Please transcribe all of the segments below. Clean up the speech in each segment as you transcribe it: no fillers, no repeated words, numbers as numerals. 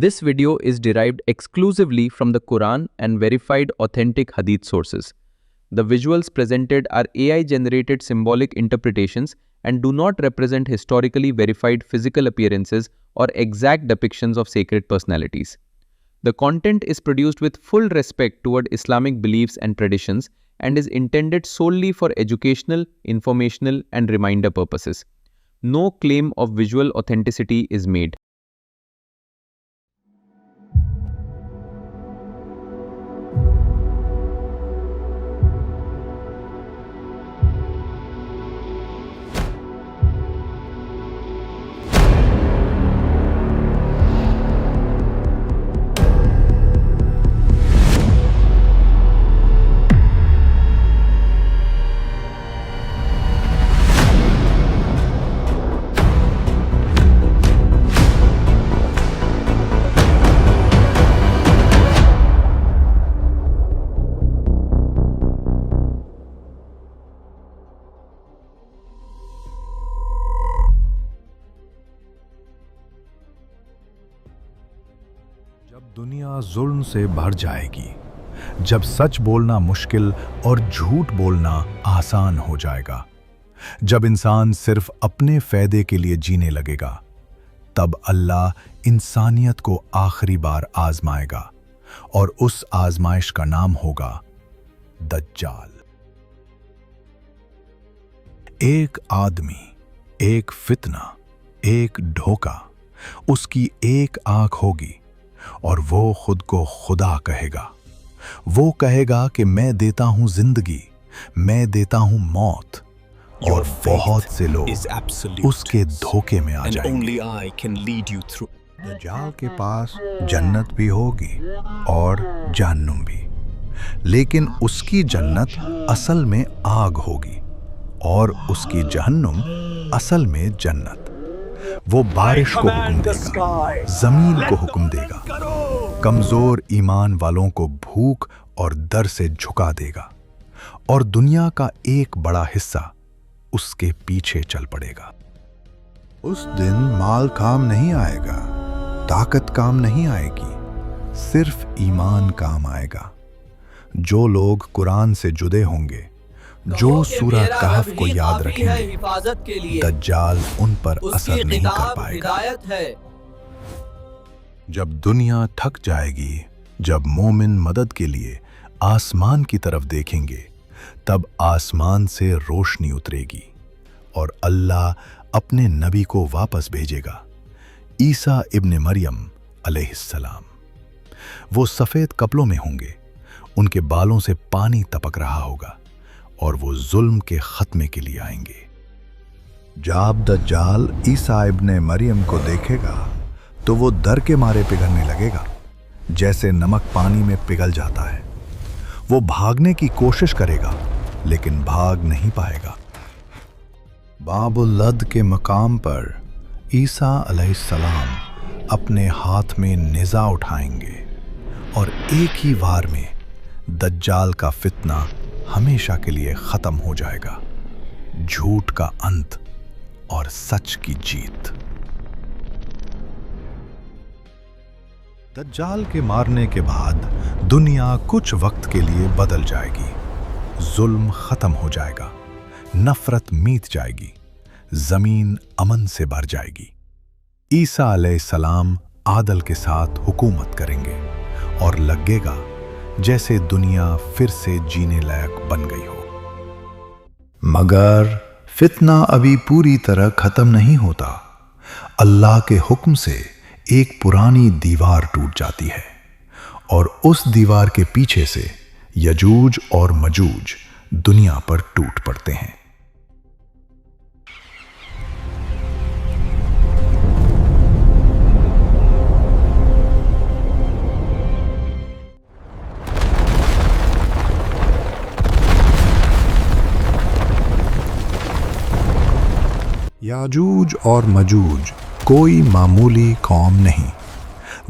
This video is derived exclusively from the Quran and verified authentic hadith sources. The visuals presented are AI-generated symbolic interpretations and do not represent historically verified physical appearances or exact depictions of sacred personalities. The content is produced with full respect toward Islamic beliefs and traditions and is intended solely for educational, informational, and reminder purposes. No claim of visual authenticity is made. जब दुनिया जुल्म से भर जाएगी, जब सच बोलना मुश्किल और झूठ बोलना आसान हो जाएगा, जब इंसान सिर्फ अपने फायदे के लिए जीने लगेगा, तब अल्लाह इंसानियत को आखिरी बार आजमाएगा और उस आजमाइश का नाम होगा दज्जाल। एक आदमी, एक फितना, एक धोखा, उसकी एक आंख होगी और वो खुद को खुदा कहेगा। वो कहेगा कि मैं देता हूं जिंदगी, मैं देता हूं मौत, और बहुत से लोग उसके धोखे में आ जाएंगे। दज्जाल के पास जन्नत भी होगी और जहन्नुम भी, लेकिन उसकी जन्नत असल में आग होगी और उसकी जहन्नुम असल में जन्नत। वो बारिश को हुक्म देगा, जमीन को हुक्म देगा, कमजोर ईमान वालों को भूख और डर से झुका देगा, और दुनिया का एक बड़ा हिस्सा उसके पीछे चल पड़ेगा। उस दिन माल काम नहीं आएगा, ताकत काम नहीं आएगी, सिर्फ ईमान काम आएगा। जो लोग कुरान से जुड़े होंगे, जो सूरह कहफ को याद रखेंगे, दज्जाल उन पर असर नहीं कर पाएगा। जब दुनिया थक जाएगी, जब मोमिन मदद के लिए आसमान की तरफ देखेंगे, तब आसमान से रोशनी उतरेगी और अल्लाह अपने नबी को वापस भेजेगा, ईसा इब्न मरियम अलैहिस्सलाम। वो सफेद कपड़ों में होंगे, उनके बालों से पानी टपक रहा होगा और वो जुल्म के खत्मे के लिए आएंगे। जब दज्जाल ईसा इब्न मरियम को देखेगा तो वो डर के मारे पिघलने लगेगा, जैसे नमक पानी में पिघल जाता है। वो भागने की कोशिश करेगा लेकिन भाग नहीं पाएगा। बाबुल लद के मकाम पर ईसा अलैहिस्सलाम अपने हाथ में निज़ा उठाएंगे और एक ही वार में दज्जाल का फितना हमेशा के लिए खत्म हो जाएगा। झूठ का अंत और सच की जीत। दज्जाल के मारने के बाद दुनिया कुछ वक्त के लिए बदल जाएगी। जुल्म खत्म हो जाएगा, नफरत मीत जाएगी, जमीन अमन से भर जाएगी। ईसा अलैहिस्सलाम आदल के साथ हुकूमत करेंगे और लगेगा जैसे दुनिया फिर से जीने लायक बन गई हो। मगर फितना अभी पूरी तरह खत्म नहीं होता। अल्लाह के हुक्म से एक पुरानी दीवार टूट जाती है और उस दीवार के पीछे से यजूज और मजूज दुनिया पर टूट पड़ते हैं। याजूज और मजूज कोई मामूली कौम नहीं।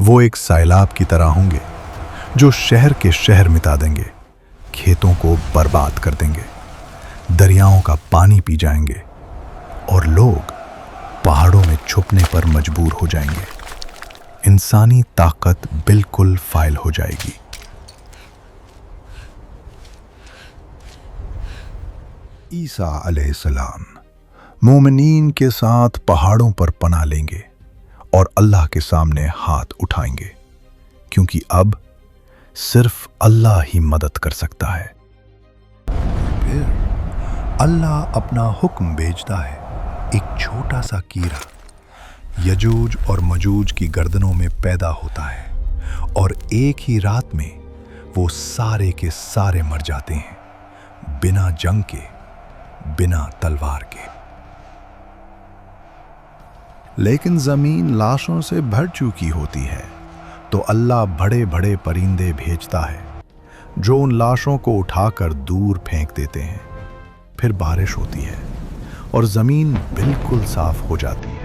वो एक सैलाब की तरह होंगे जो शहर के शहर मिटा देंगे, खेतों को बर्बाद कर देंगे, दरियाओं का पानी पी जाएंगे और लोग पहाड़ों में छुपने पर मजबूर हो जाएंगे। इंसानी ताकत बिल्कुल फाइल हो जाएगी। ईसा अलैहिस्सलाम मोमिनीन के साथ पहाड़ों पर पनाह लेंगे और अल्लाह के सामने हाथ उठाएंगे, क्योंकि अब सिर्फ अल्लाह ही मदद कर सकता है। फिर अल्लाह अपना हुक्म भेजता है। एक छोटा सा कीड़ा यजूज और मजूज की गर्दनों में पैदा होता है और एक ही रात में वो सारे के सारे मर जाते हैं, बिना जंग के, बिना तलवार के। लेकिन जमीन लाशों से भर चुकी होती है, तो अल्लाह बड़े बड़े परिंदे भेजता है जो उन लाशों को उठाकर दूर फेंक देते हैं। फिर बारिश होती है और जमीन बिल्कुल साफ हो जाती है।